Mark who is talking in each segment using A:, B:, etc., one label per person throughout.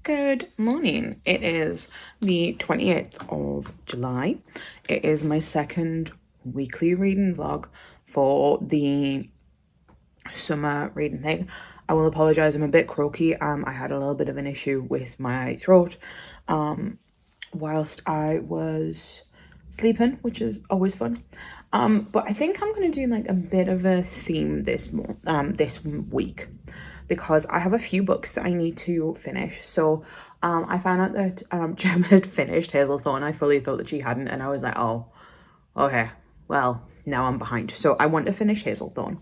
A: Good morning. It is the 28th of July. It is my second weekly reading vlog for the summer reading thing. I will apologise, I'm a bit croaky. I had a little bit of an issue with my throat whilst I was sleeping, which is always fun. But I think I'm going to do like a bit of a theme this week, because I have a few books that I need to finish. So I found out that Jem had finished Hazelthorne. I fully thought that she hadn't, and I was like, oh, okay, well, now I'm behind. So I want to finish Hazelthorne.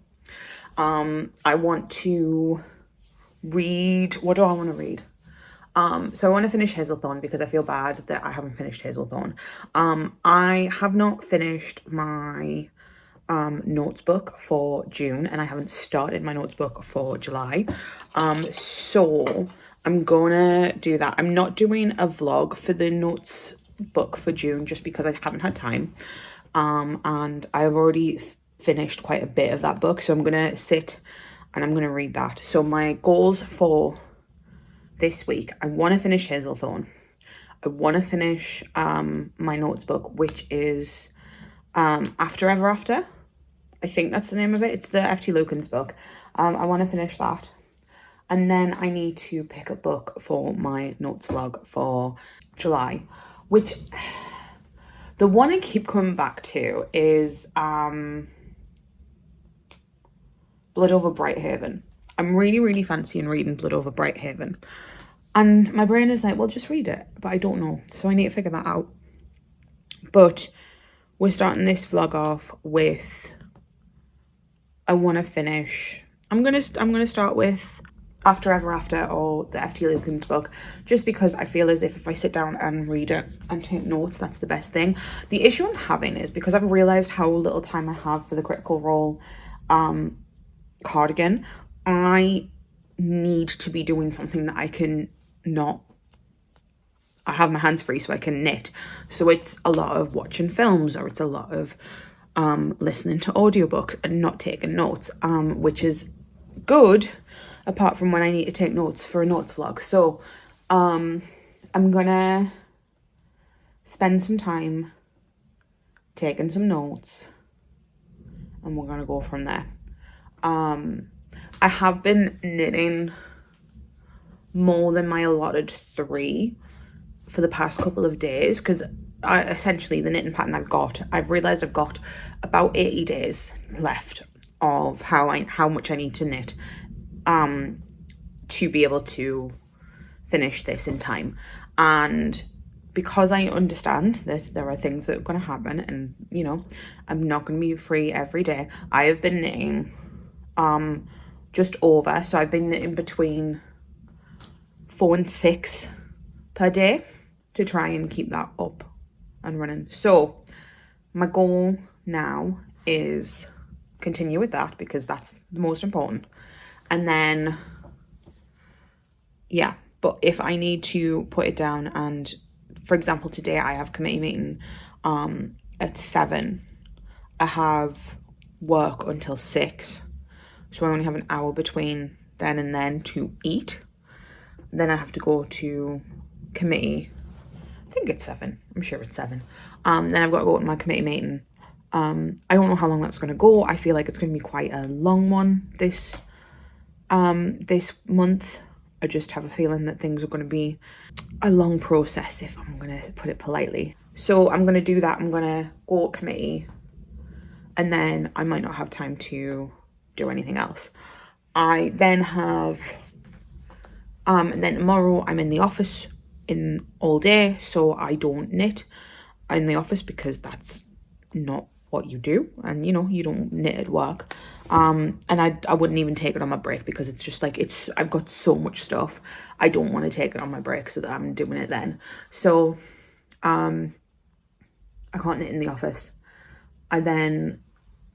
A: I want to read, what do I want to read? So I want to finish Hazelthorne because I feel bad that I haven't finished Hazelthorne. I have not finished my notes book for June, and I haven't started my notes book for July. So I'm gonna do that. I'm not doing a vlog for the notes book for June just because I haven't had time. And I've already finished quite a bit of that book, so I'm gonna sit and I'm gonna read that. So my goals for this week: I want to finish Hazelthorne. I want to finish my notes book, which is After Ever After. I think that's the name of it. It's the F.T. Lukens book. I want to finish that. And then I need to pick a book for my notes vlog for July, which the one I keep coming back to is Blood Over Brighthaven. I'm really fancying reading Blood Over Brighthaven. And my brain is like, well, just read it. But I don't know. So I need to figure that out. But we're starting this vlog off with, I want to finish, I'm gonna start with After Ever After, or the F.T. Lukens book, just because I feel as if I sit down and read it and take notes, that's the best thing. The issue I'm having is because I've realised how little time I have for the Critical Role cardigan, I need to be doing something that I can not, I have my hands free so I can knit. So it's a lot of watching films, or it's a lot of listening to audiobooks and not taking notes, which is good apart from when I need to take notes for a notes vlog. So I'm gonna spend some time taking some notes and we're gonna go from there. I have been knitting more than my allotted 3 for the past couple of days, because essentially the knitting pattern I've realised I've got about 80 days left of how much I need to knit to be able to finish this in time. And because I understand that there are things that are going to happen, and you know, I'm not going to be free every day, I have been knitting just over, so I've been knitting between 4 and 6 per day to try and keep that up and running. So my goal now is continue with that, because that's the most important. And then yeah, but if I need to put it down, and for example today I have committee meeting at 7, I have work until 6, so I only have an hour between then and then to eat. Then I have to go to committee, I think it's 7, I'm sure it's 7. Then I've got to go to my committee meeting. I don't know how long that's going to go. I feel like it's going to be quite a long one this month. I just have a feeling that things are going to be a long process, if I'm going to put it politely. So I'm going to do that. I'm going to go to committee, and then I might not have time to do anything else. I then have and then tomorrow I'm in the office in all day, so I don't knit in the office because that's not what you do, and you know, you don't knit at work. And I wouldn't even take it on my break, because it's just like, I've got so much stuff, I don't want to take it on my break so that I'm doing it then. So I can't knit in the office. I then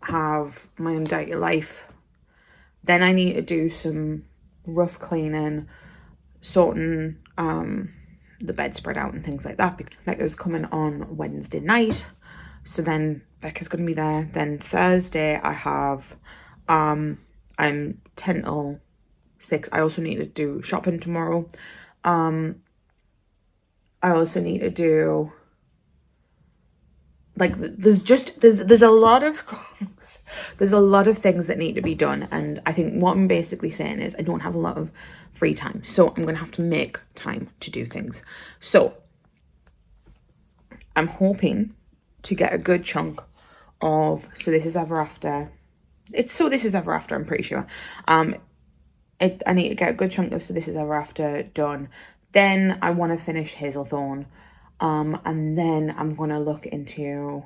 A: have my undited life. Then I need to do some rough cleaning, sorting the bedspread out and things like that, because Becca's coming on Wednesday night, so then Becca's gonna be there. Then Thursday I have I'm 10 till 6. I also need to do shopping tomorrow, I also need to do, like, there's a lot of there's a lot of things that need to be done, and I think what I'm basically saying is I don't have a lot of free time, so I'm gonna have to make time to do things. So I'm hoping to get a good chunk of So This Is Ever After. It's So This Is Ever After, I'm pretty sure. I need to get a good chunk of So This Is Ever After done. Then I want to finish Hazelthorne. And then I'm going to look into...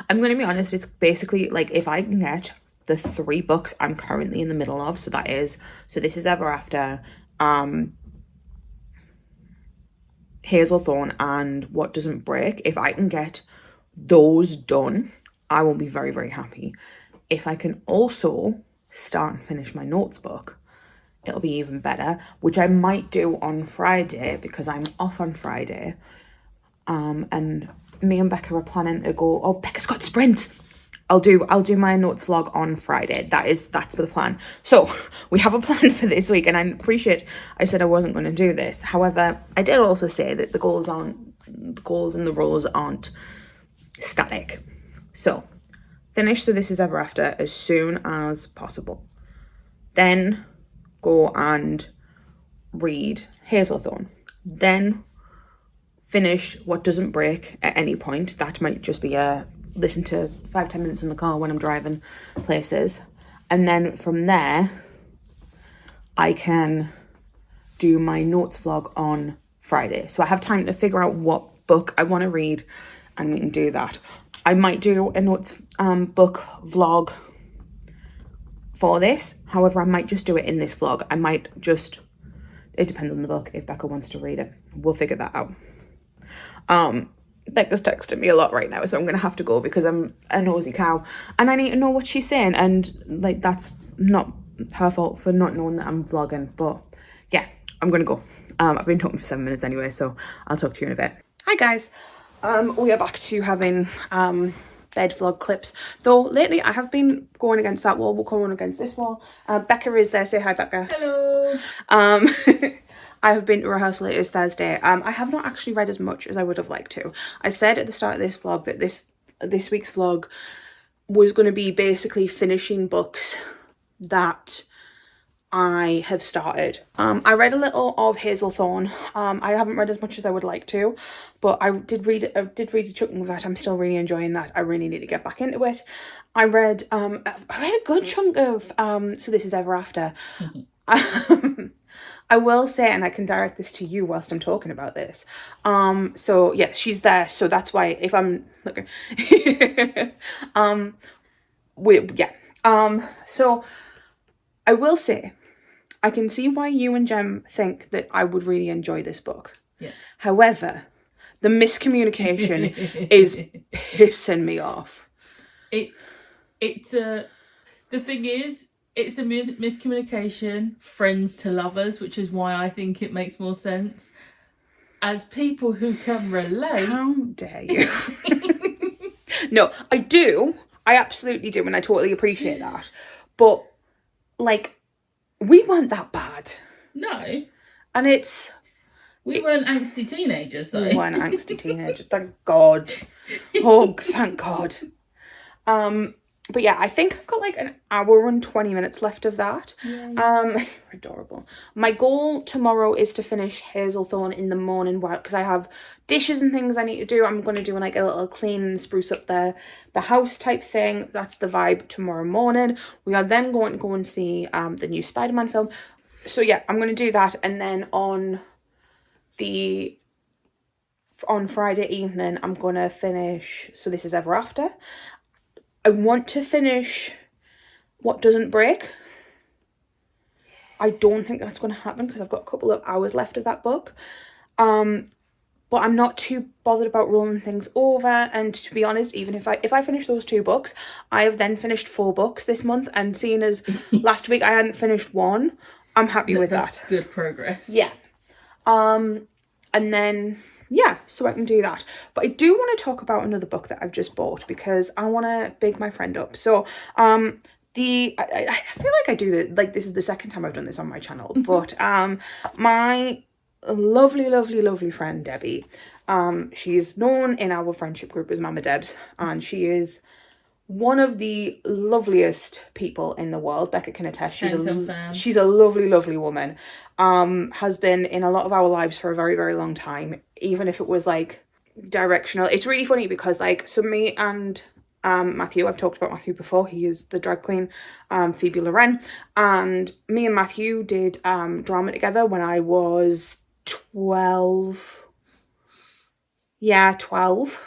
A: I'm going to be honest, it's basically, like, if I can get the 3 books I'm currently in the middle of, so that is So This Is Ever After, Hazelthorne, and What Doesn't Break, if I can get those done, I will be very, very happy. If I can also start and finish my notes book, it'll be even better, which I might do on Friday because I'm off on Friday. And me and Becca are planning to go. Oh, Becca's got sprints. I'll do my notes vlog on Friday. That's the plan. So we have a plan for this week, and I appreciate I said I wasn't going to do this. However, I did also say that the goals and the roles aren't static. So finish So This Is Ever After as soon as possible. Then go and read Hazelthorne. Then finish What Doesn't Break at any point. That might just be a listen to 5-10 minutes in the car when I'm driving places. And then from there, I can do my notes vlog on Friday. So I have time to figure out what book I want to read, and we can do that. I might do a notes book vlog for this. However, I might just do it in this vlog. It depends on the book, if Becca wants to read it. We'll figure that out. Becca's texting me a lot right now, so I'm gonna have to go because I'm a nosy cow and I need to know what she's saying, and like that's not her fault for not knowing that I'm vlogging, but yeah, I'm gonna go. I've been talking for 7 minutes anyway, so I'll talk to you in a bit. Hi guys. We are back to having bed vlog clips, though lately I have been going against that wall. We're going against this wall. Becca is there. Say hi, Becca.
B: Hello.
A: I have been to rehearsal. It is Thursday. I have not actually read as much as I would have liked to. I said at the start of this vlog that this week's vlog was going to be basically finishing books that I have started. I read a little of Hazelthorne. I haven't read as much as I would like to, but I did read a chunk of that. I'm still really enjoying that. I really need to get back into it. I read a good chunk of So This Is Ever After. I will say, and I can direct this to you whilst I'm talking about this. So yes, she's there. So that's why if I'm looking, so I will say, I can see why you and Jem think that I would really enjoy this book.
B: Yes.
A: However, the miscommunication is pissing me off.
B: The thing is, it's a miscommunication, friends to lovers, which is why I think it makes more sense. As people who can relate.
A: How dare you? No, I do. I absolutely do, and I totally appreciate that. But, like, we weren't that bad.
B: No.
A: And
B: we weren't angsty teenagers, though.
A: We weren't angsty teenagers, thank God. Oh, thank God. But yeah, I think I've got like an hour and 20 minutes left of that. Yeah. Adorable. My goal tomorrow is to finish Hazelthorne in the morning because I have dishes and things I need to do. I'm going to do like a little clean and spruce up the house type thing. That's the vibe tomorrow morning. We are then going to go and see the new Spider-Man film. So yeah, I'm going to do that. And then on Friday evening, I'm going to finish So This Is Ever After. I want to finish What Doesn't Break. I don't think that's going to happen because I've got a couple of hours left of that book. But I'm not too bothered about rolling things over. And to be honest, even if I finish those 2 books, I have then finished 4 books this month. And seeing as last week I hadn't finished 1, I'm happy with that.
B: That's good progress.
A: Yeah. And then... yeah, so I can do that. But I do want to talk about another book that I've just bought because I want to big my friend up. So, I feel like I do this, like this is the second time I've done this on my channel, but, my lovely, lovely, lovely friend, Debbie. She's known in our friendship group as Mama Debs, and she is one of the loveliest people in the world. Becca can attest. She's a lovely, lovely woman. Has been in a lot of our lives for a very, very long time, even if it was like directional. It's really funny because like, so me and Matthew, I've talked about Matthew before, he is the drag queen, Phoebe Loren, and me and Matthew did drama together when I was 12. Yeah, 12.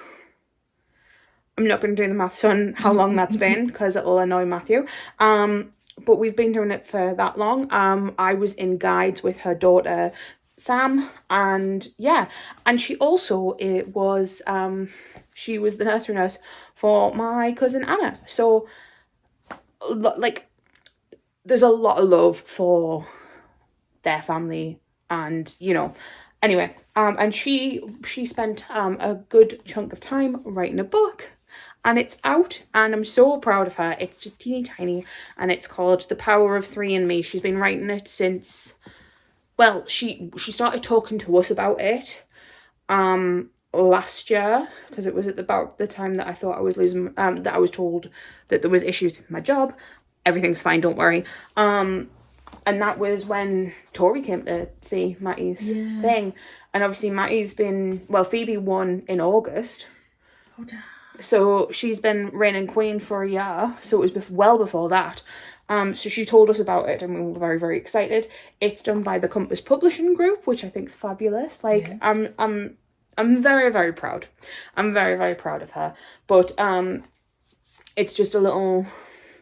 A: I'm not going to do the maths on how long that's been because it'll annoy Matthew. But we've been doing it for that long. I was in guides with her daughter Sam, and yeah, and she also she was the nursery nurse for my cousin Anna. So like, there's a lot of love for their family, and you know, anyway, and she spent a good chunk of time writing a book, and it's out, and I'm so proud of her. It's just teeny tiny, and it's called The Power of Three in Me. She's been writing it since, well, she started talking to us about it last year, because it was at about the time that I thought I was losing, that I was told that there was issues with my job. Everything's fine, don't worry. And that was when Tori came to see Mattie's thing. And obviously Mattie's been, well, Phoebe won in August.
B: Oh, damn.
A: So she's been reigning queen for a year. So it was well before that. So she told us about it, and we were very, very excited. It's done by the Compass Publishing Group, which I think is fabulous. Like, yeah. I'm very, very proud. I'm very, very proud of her. But it's just a little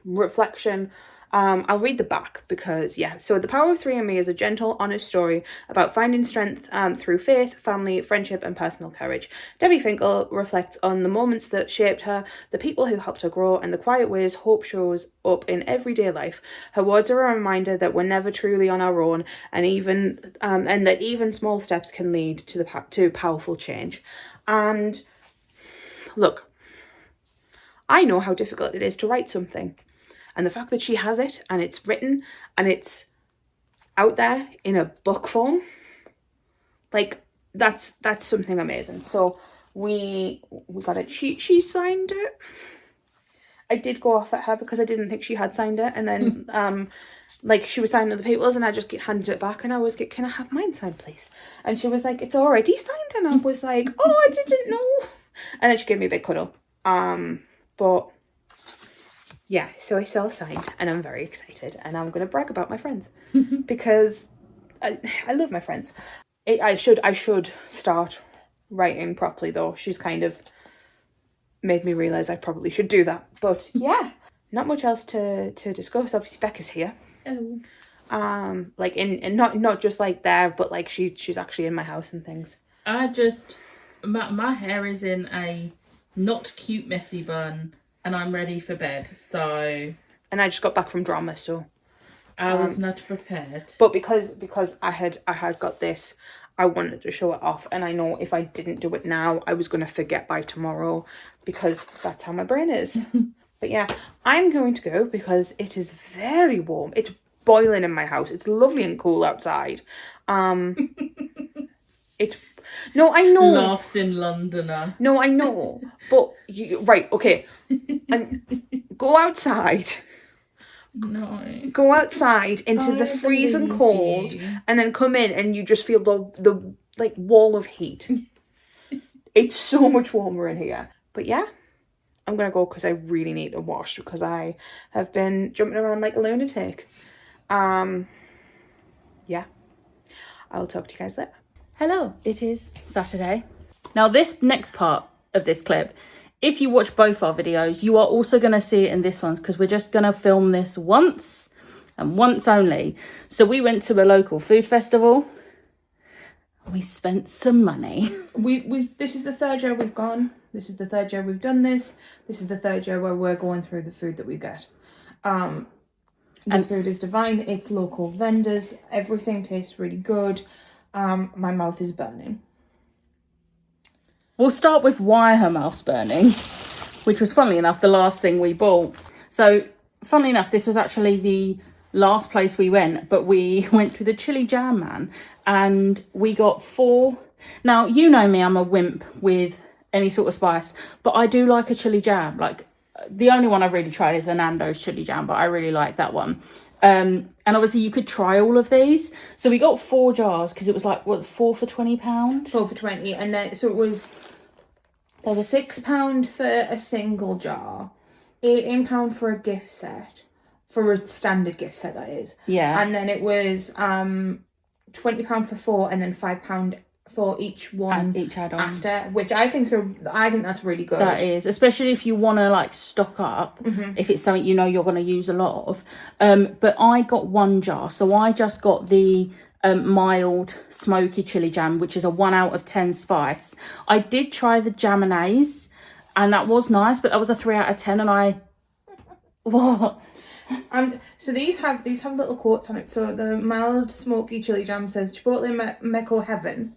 A: reflection. I'll read the back because, yeah. So The Power of Three in Me is a gentle, honest story about finding strength through faith, family, friendship, and personal courage. Debbie Finkel reflects on the moments that shaped her, the people who helped her grow, and the quiet ways hope shows up in everyday life. Her words are a reminder that we're never truly on our own, and that even small steps can lead to powerful change. And look, I know how difficult it is to write something. And the fact that she has it, and it's written, and it's out there in a book form, like, that's something amazing. So we got it. She signed it. I did go off at her because I didn't think she had signed it, and then like, she was signing other people's, and I just handed it back, and I was like, can I have mine signed, please? And she was like, it's already signed, and I was like, oh, I didn't know. And then she gave me a big cuddle. But yeah, so it's all signed, and I'm very excited, and I'm going to brag about my friends because I love my friends. I should start writing properly, though. She's kind of made me realise I probably should do that. But yeah, not much else to discuss. Obviously, Becca's here.
B: Hello.
A: Like, in not just like there, but like she's actually in my house and things.
B: My hair is in a not cute messy bun, and I'm ready for bed, so...
A: And I just got back from drama, so...
B: I was not prepared.
A: But because I had got this, I wanted to show it off, and I know if I didn't do it now, I was going to forget by tomorrow, because that's how my brain is. But yeah, I'm going to go because it is very warm. It's boiling in my house. It's lovely and cool outside. It's... No, I know.
B: Laughs in Londoner.
A: No, I know. But, right, okay. And go outside.
B: No.
A: Go outside into the freezing cold, and then come in and you just feel the like wall of heat. It's so much warmer in here. But yeah, I'm going to go because I really need to wash because I have been jumping around like a lunatic. Yeah. I'll talk to you guys later.
B: Hello, it is Saturday. Now this next part of this clip, if you watch both our videos, you are also going to see it in this one because we're just going to film this once and once only. So we went to a local food festival. We spent some money.
A: This is the third year we've gone. This is the third year we've done this. This is the third year where we're going through the food that we get. The food is divine. It's local vendors. Everything tastes really good. My mouth is burning.
B: We'll start with why her mouth's burning, which was, funnily enough, the last thing we bought. So, funnily enough, this was actually the last place we went, but we went to the chili jam man, and we got 4. Now, you know me, I'm a wimp with any sort of spice, but I do like a chili jam. Like, the only one I've really tried is the Nando's chili jam, but I really like that one. And obviously you could try all of these. So we got 4 jars because it was like, what, 4 for £20?
A: 4 for 20, and then so it was £6 for a single jar, £18 for a gift set, for a standard gift set, that is.
B: Yeah.
A: And then it was £20 for 4, and then £5 for each one,
B: each add-on
A: after, which I think that's really good.
B: That is, especially if you want to like stock up, if it's something you know you're going to use a lot of. But I got 1 jar, so I just got the mild smoky chili jam, which is a 1 out of 10 spice. I did try the jaminaise, and that was nice, but that was a 3 out of 10, and I what?
A: So these have little quotes on it. So the mild smoky chili jam says Chipotle Mecco Heaven.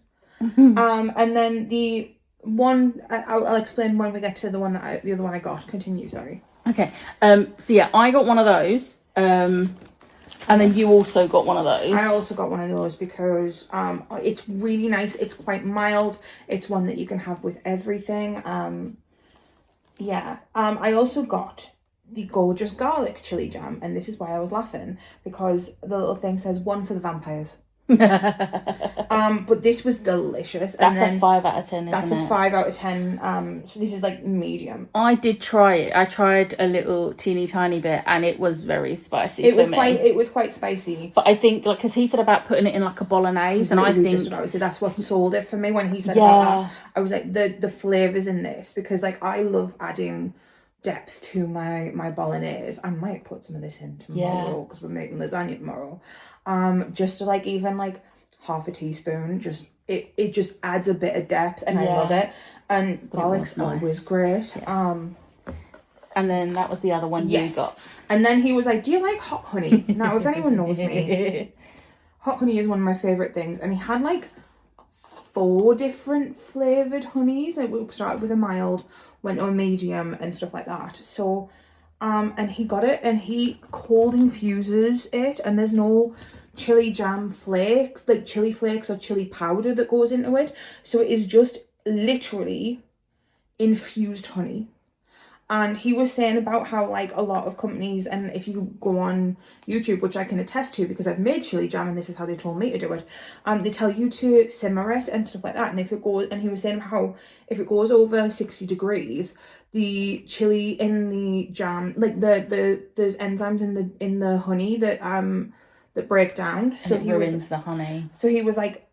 A: And then the one I'll explain when we get to the other one I got. Continue, sorry.
B: Okay. So yeah, I got one of those. And then you also got one of those.
A: I also got one of those because it's really nice. It's quite mild. It's one that you can have with everything. I also got the gorgeous garlic chili jam, and this is why I was laughing, because the little thing says 1 for the vampires. But this was delicious.
B: That's a 5 out of 10, isn't it?
A: That's a 5 out of 10. So this is like medium.
B: I did try it. I tried a little teeny tiny bit, and it was very spicy. It
A: was quite spicy.
B: But I think, like, because he said about putting it in like a bolognese, and I think
A: so that's what sold it for me when he said about that. I was like, the flavors in this, because like I love adding depth to my bolognese. I might put some of this in tomorrow because we're making lasagna tomorrow. Just to like even like half a teaspoon, just it just adds a bit of depth, and I love it. And garlic's always great.
B: And then that was the other one you got.
A: And then he was like, do you like hot honey? Now, if anyone knows me, hot honey is one of my favorite things. And he had like 4 different flavored honeys. It started with a mild, went to a medium, and stuff like that. So and he got it, and he cold infuses it, and there's no chili jam flakes, like chili flakes or chili powder that goes into it. So it is just literally infused honey. And he was saying about how like a lot of companies, and if you go on YouTube, which I can attest to because I've made chili jam and this is how they told me to do it, they tell you to simmer it and stuff like that. And he was saying how if it goes over 60 degrees, the chili in the jam, like there's enzymes in the honey that break down,
B: so it ruins the honey. So
A: he was like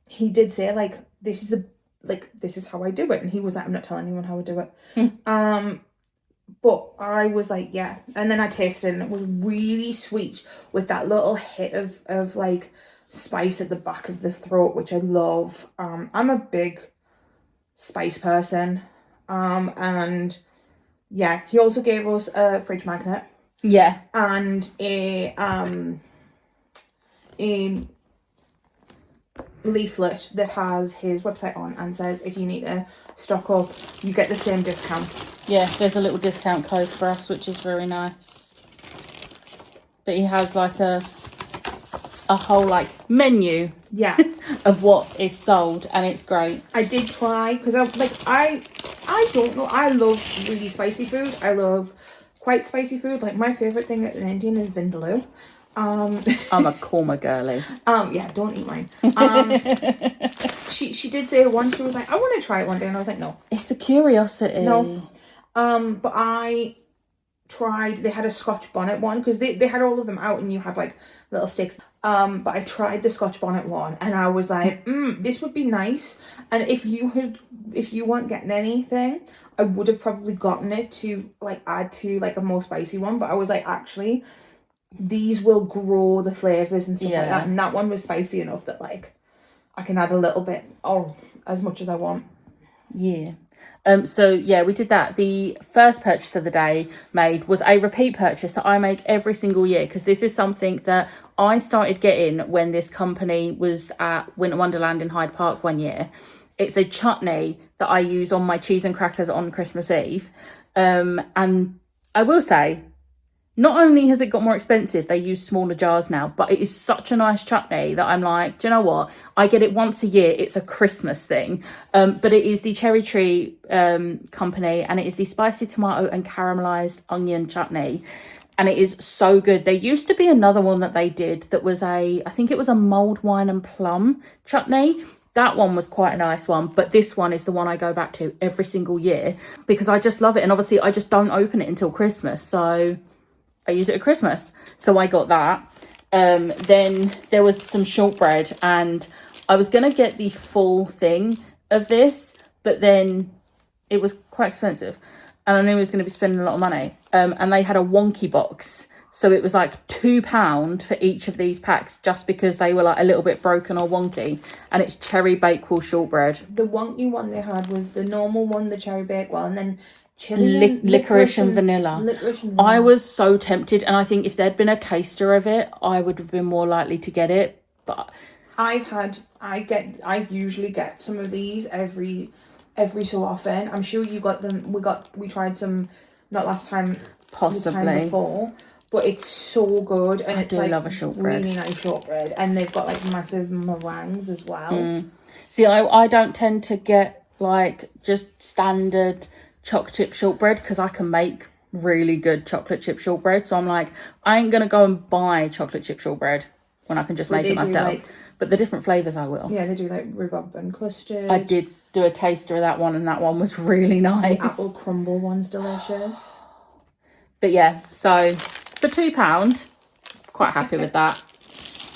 A: he did say like this is how I do it, and he was like, I'm not telling anyone how I do it. But I was like, yeah. And then I tasted it, and it was really sweet with that little hit of like spice at the back of the throat, which I love. I'm a big spice person. And yeah, he also gave us a fridge magnet.
B: Yeah.
A: And a leaflet that has his website on and says if you need to stock up, you get the same discount.
B: Yeah, there's a little discount code for us, which is very nice. But he has like a whole like menu of what is sold, and it's great.
A: I did try because I don't know, I love really spicy food. I love quite spicy food. Like my favorite thing in Indian is vindaloo.
B: I'm a korma girly.
A: Yeah, don't eat mine. She did say once, she was like, I want to try it one day, and I was like, no.
B: It's the curiosity.
A: No. But I tried, they had a Scotch bonnet one, because they had all of them out, and you had like little sticks. But I tried the Scotch bonnet one, and I was like, this would be nice. And if you weren't getting anything, I would have probably gotten it to like add to like a more spicy one. But I was like, actually, these will grow the flavors and stuff like that, and that one was spicy enough that like I can add a little bit or as much as I want.
B: So yeah, we did that. The first purchase of the day made was a repeat purchase that I make every single year, because this is something that I started getting when this company was at Winter Wonderland in Hyde Park one year. It's a chutney that I use on my cheese and crackers on Christmas Eve, and I will say not only has it got more expensive, they use smaller jars now, but it is such a nice chutney that I'm like, do you know what? I get it once a year. It's a Christmas thing. But it is the Cherry Tree company, and it is the spicy tomato and caramelized onion chutney. And it is so good. There used to be another one that they did that was I think it was a mulled wine and plum chutney. That one was quite a nice one, but this one is the one I go back to every single year because I just love it. And obviously I just don't open it until Christmas, so I use it at Christmas. So I got that. Then there was some shortbread, and I was going to get the full thing of this, but then it was quite expensive. And I knew I was going to be spending a lot of money. And they had a wonky box. So it was like £2 for each of these packs just because they were like a little bit broken or wonky. And it's cherry bakewell shortbread.
A: The wonky one they had was the normal one, the cherry bakewell, and then chili
B: licorice and vanilla. I was so tempted. And I think if there'd been a taster of it, I would have been more likely to get it. But
A: I usually get some of these every so often. I'm sure you got them. We tried some, not last time,
B: possibly
A: the time before, but it's so good, and it's like
B: love a shortbread.
A: Really nice shortbread, and they've got like massive meringues as well.
B: See, I don't tend to get like just standard chocolate chip shortbread because I can make really good chocolate chip shortbread. So I'm like, I ain't gonna go and buy chocolate chip shortbread when I can just make it myself. But the different flavours I will.
A: Yeah, they do like rhubarb and custard.
B: I did do a taster of that one, and that one was really nice.
A: The apple crumble one's delicious.
B: But yeah, so for £2, quite happy with that.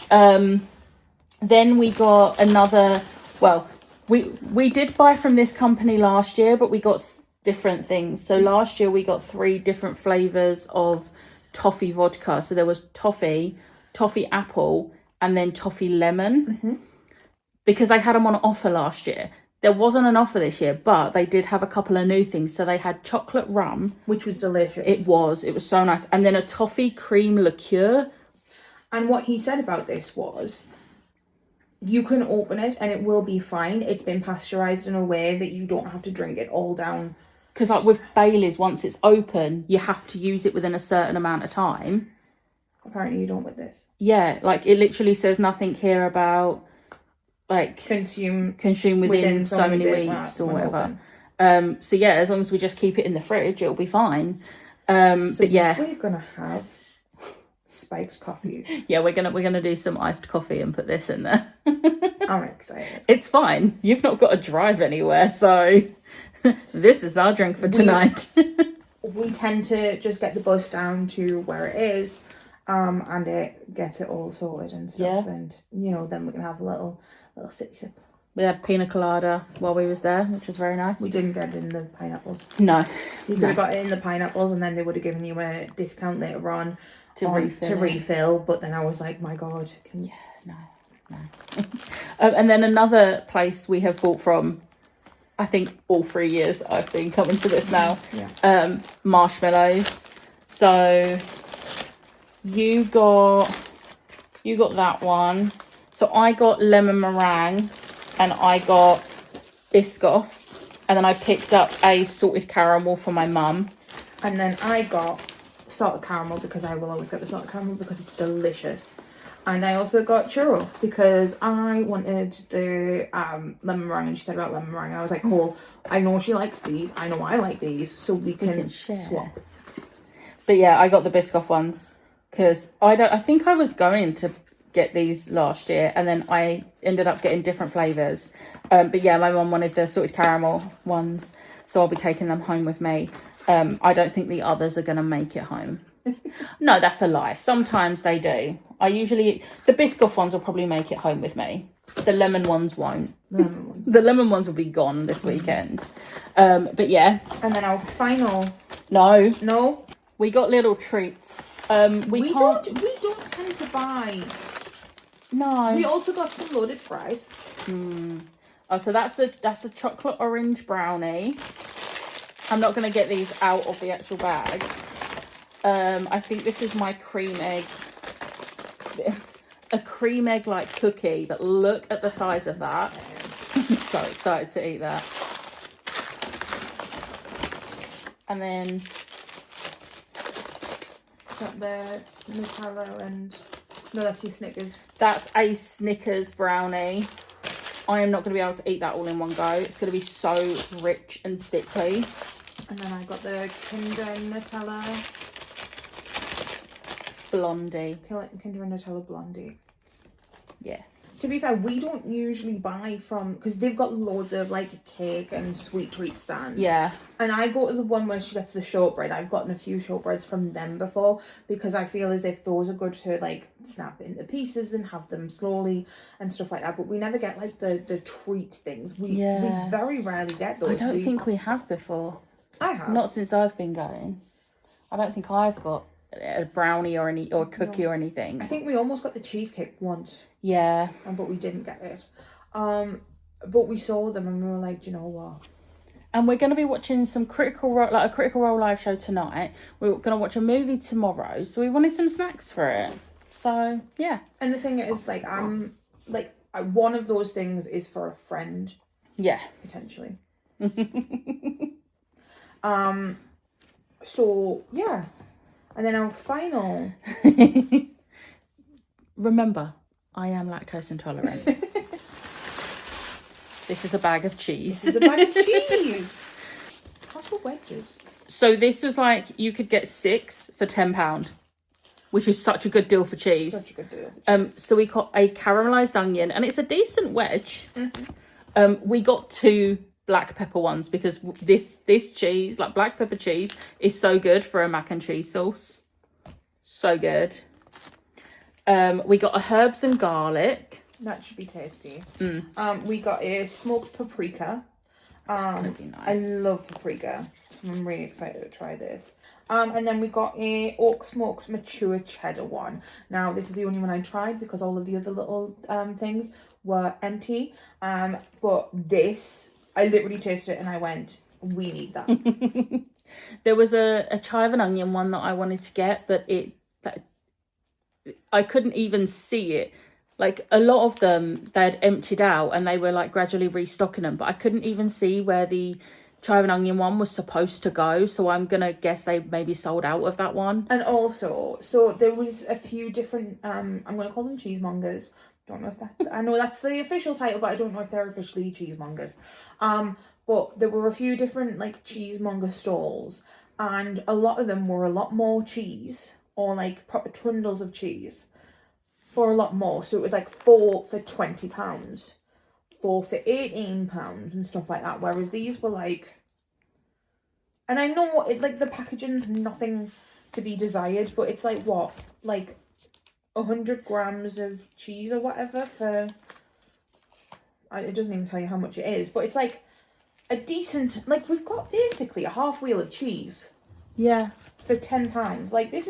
B: Then we got another, well, we did buy from this company last year, but we got different things. So last year we got 3 different flavours of toffee vodka. So there was toffee apple, and then toffee lemon. Because they had them on offer last year. There wasn't an offer this year, but they did have a couple of new things. So they had chocolate rum,
A: which was delicious.
B: It was so nice. And then a toffee cream liqueur.
A: And what he said about this was, you can open it and it will be fine. It's been pasteurized in a way that you don't have to drink it all down.
B: Because like with Bailey's, once it's open, you have to use it within a certain amount of time.
A: Apparently you don't with this.
B: Yeah, like it literally says nothing here about like
A: consume
B: within so many weeks or whatever. So yeah, as long as we just keep it in the fridge, it'll be fine. But yeah,
A: we're gonna have spiked coffees.
B: Yeah, we're gonna do some iced coffee and put this in there.
A: I'm excited.
B: It's fine. You've not got to drive anywhere, so this is our drink for tonight.
A: We tend to just get the bus down to where it is, and it gets it all sorted and stuff. Yeah. And then we can have a little sippy sip.
B: We had pina colada while we was there, which was very nice.
A: We didn't get it in the pineapples.
B: No.
A: You could have got it in the pineapples, and then they would have given you a discount later on
B: to
A: refill. But then I was like, my God.
B: No. And then another place we have bought from, I think all 3 years I've been coming to this now.
A: Yeah.
B: Marshmallows. So you got that one. So I got lemon meringue, and I got Biscoff, and then I picked up a salted caramel for my mum.
A: And then I got salted caramel because I will always get the salted caramel because it's delicious. And I also got churro because I wanted the lemon meringue, and she said about lemon meringue. I was like, cool, I know she likes these, I know I like these, so we can swap.
B: But yeah, I got the Biscoff ones because I think I was going to get these last year, and then I ended up getting different flavours. But yeah, my mum wanted the salted caramel ones, so I'll be taking them home with me. I don't think the others are going to make it home. No, that's a lie. Sometimes they do. The Biscoff ones will probably make it home with me. The lemon ones won't. The lemon ones will be gone this weekend. But yeah.
A: And then our final...
B: No. We got little treats. We don't
A: tend to buy...
B: No.
A: We also got some loaded fries.
B: Oh, so that's the chocolate orange brownie. I'm not going to get these out of the actual bags. I think this is my cream egg. A cream egg like cookie, but look at the size of that. I'm so excited to eat that. And then
A: got the Nutella and... No, that's your Snickers.
B: That's a Snickers brownie. I am not going to be able to eat that all in one go. It's going to be so rich and sickly.
A: And then I got the Kinder Nutella.
B: Blondie.
A: Kinder Nutella Blondie.
B: Yeah.
A: To be fair, we don't usually buy from... Because they've got loads of, like, cake and sweet treat stands.
B: Yeah.
A: And I go to the one where she gets the shortbread. I've gotten a few shortbreads from them before because I feel as if those are good to, like, snap into pieces and have them slowly and stuff like that. But we never get, like, the treat things. We very rarely get those.
B: I don't think we have before.
A: I have.
B: Not since I've been going. I don't think I've got a brownie or a cookie or anything.
A: I think we almost got the cheesecake once.
B: Yeah.
A: But we didn't get it. But we saw them and we were like, do you know what?
B: And we're going to be watching some Critical Role, like a Critical Role live show tonight. We're going to watch a movie tomorrow, so we wanted some snacks for it. So yeah.
A: And the thing is, like, one of those things is for a friend.
B: Yeah.
A: Potentially. So yeah. And then our final.
B: Remember, I am lactose intolerant. This is a bag of cheese.
A: This is a bag of cheese. How for wedges?
B: So this was like, you could get 6 for £10, which is such a good deal for cheese.
A: Such a good deal for cheese.
B: So we got a caramelised onion, and it's a decent wedge. We got 2 black pepper ones because this cheese, like black pepper cheese, is so good for a mac and cheese sauce. So good. We got a herbs and garlic.
A: That should be tasty. We got a smoked paprika.
B: That's gonna be nice.
A: I love paprika, so I'm really excited to try this. And then we got a oak smoked mature cheddar one. Now this is the only one I tried because all of the other little things were empty. But this, I literally tasted it and I went, we need that.
B: There was a chive and onion one that I wanted to get, but I couldn't even see it. Like, a lot of them, they'd emptied out and they were, like, gradually restocking them. But I couldn't even see where the chive and onion one was supposed to go. So I'm going to guess they maybe sold out of that one.
A: And also, so there was a few different, I'm going to call them cheesemongers. Don't know if that, I know that's the official title, but I don't know if they're officially cheesemongers. But there were a few different, like, cheesemonger stalls. And a lot of them were a lot more cheese, or, like, proper trundles of cheese. For a lot more. So it was like 4 for £20, 4 for £18 and stuff like that. Whereas these were like, and I know it, like, the packaging's nothing to be desired, but it's like what, like 100 grams of cheese or whatever for, it doesn't even tell you how much it is, but it's like a decent, like, we've got basically a half wheel of cheese.
B: Yeah.
A: For £10. Like, this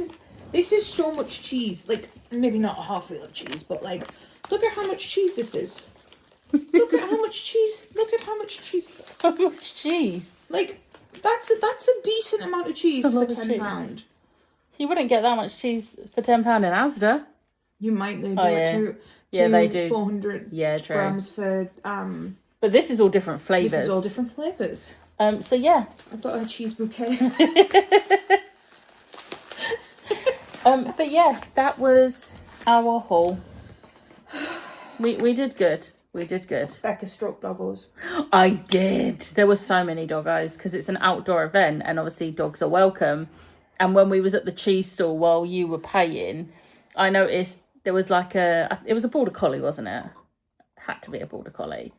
A: is so much cheese. Like, maybe not a half wheel of cheese, but like, look at how much cheese this is. Look at how much cheese. Look at how much cheese.
B: So much cheese.
A: Like, that's a decent amount of cheese for £10.
B: You wouldn't get that much cheese for £10 in Asda.
A: You might. They do it
B: they do
A: 400 grams for
B: But this is all different flavours.
A: This is all different flavours.
B: So yeah.
A: I've got a cheese bouquet.
B: But yeah, that was our haul. We did good. We did good.
A: Becca stroked doggos.
B: I did. There were so many doggos because it's an outdoor event and obviously dogs are welcome. And when we was at the cheese stall while you were paying, I noticed there was like it was a border collie, wasn't it? Had to be a border collie.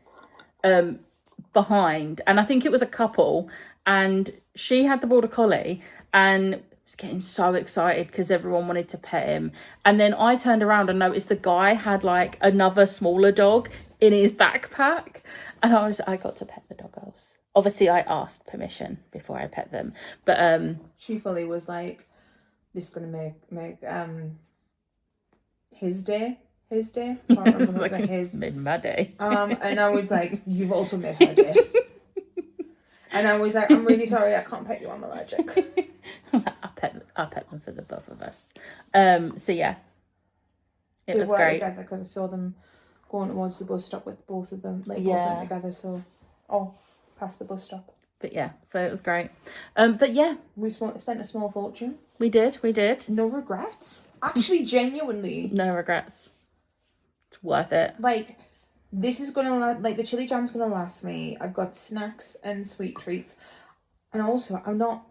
B: Behind, and I think it was a couple, and she had the border collie and was getting so excited because everyone wanted to pet him. And then I turned around and noticed the guy had like another smaller dog in his backpack, and I got to pet the doggos. Obviously I asked permission before I pet them, but
A: she fully was like, this is gonna make his day. Can't remember if it was his.
B: Made my day.
A: And I was like, you've also made her day. And I was like, I'm really sorry, I can't pet you, I'm allergic.
B: I'll pet them for the both of us. So yeah, it was great.
A: Together because I saw them going towards the bus stop with both of them, like both of them together. So, past the bus stop.
B: But yeah, so it was great. But yeah,
A: We spent a small fortune.
B: we did.
A: No regrets. Actually, genuinely.
B: No regrets. It's worth it.
A: Like, this is gonna like the chili jam's gonna last me. I've got snacks and sweet treats, and also I'm not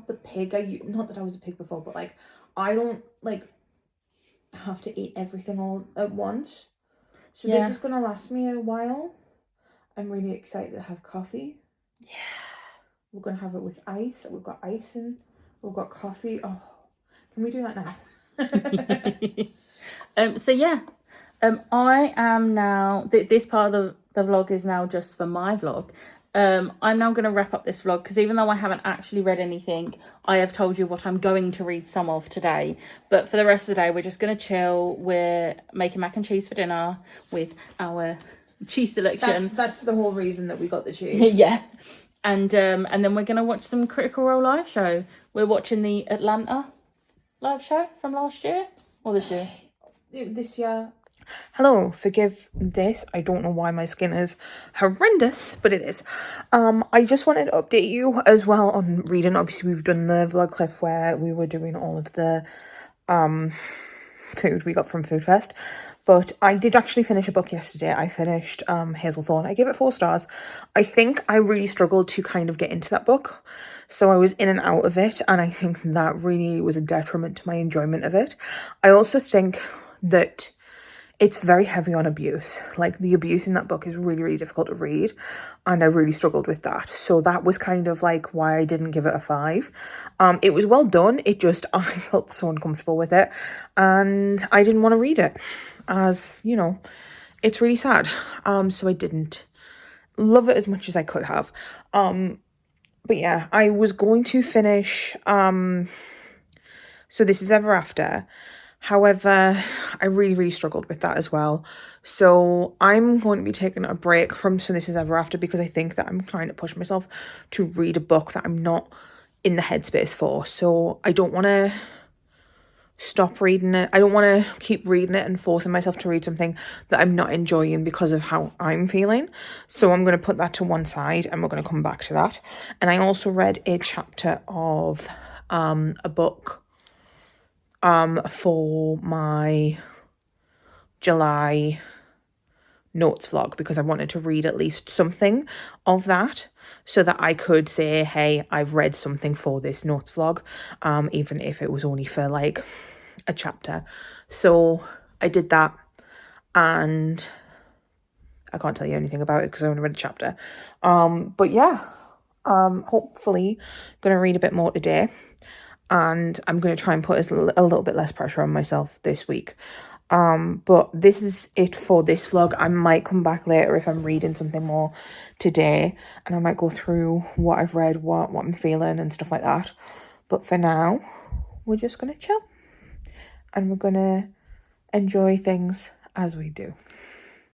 A: the pig. Not that I was a pig before, but like I don't like have to eat everything all at once. So this is gonna last me a while. I'm really excited to have coffee.
B: Yeah.
A: We're gonna have it with ice. We've got ice and we've got coffee. Oh, can we do that now?
B: So yeah, I am now. This part of the vlog is now just for my vlog. I'm now going to wrap up this vlog because even though I haven't actually read anything, I have told you what I'm going to read some of today. But for the rest of the day, we're just going to chill. We're making mac and cheese for dinner with our cheese selection.
A: That's the whole reason that we got the cheese.
B: Yeah. And then we're going to watch some Critical Role live show. We're watching the Atlanta live show from last year or this year?
A: This year. Hello, forgive this. I don't know why my skin is horrendous, but it is. I just wanted to update you as well on reading. Obviously, we've done the vlog clip where we were doing all of the food we got from Food Fest. But I did actually finish a book yesterday. I finished Hazel Thorne. I gave it 4 stars. I think I really struggled to kind of get into that book. So I was in and out of it. And I think that really was a detriment to my enjoyment of it. I also think that it's very heavy on abuse. Like, the abuse in that book is really, really difficult to read. And I really struggled with that. So that was kind of like why I didn't give it a 5. It was well done. It just, I felt so uncomfortable with it. And I didn't want to read it. As, you know, it's really sad. So I didn't love it as much as I could have. But yeah, I was going to finish, So This Is Ever After. However, I really, really struggled with that as well. So I'm going to be taking a break from So This Is Ever After because I think that I'm trying to push myself to read a book that I'm not in the headspace for. So I don't want to stop reading it. I don't want to keep reading it and forcing myself to read something that I'm not enjoying because of how I'm feeling. So I'm going to put that to one side and we're going to come back to that. And I also read a chapter of a book for my July notes vlog because I wanted to read at least something of that so that I could say, hey, I've read something for this notes vlog, even if it was only for like a chapter. So I did that and I can't tell you anything about it because I only read a chapter. But yeah, hopefully gonna read a bit more today and I'm going to try and put a little bit less pressure on myself this week. But this is it for this vlog. I might come back later if I'm reading something more today and I might go through what I've read, what I'm feeling and stuff like that. But for now, we're just going to chill and we're going to enjoy things as we do.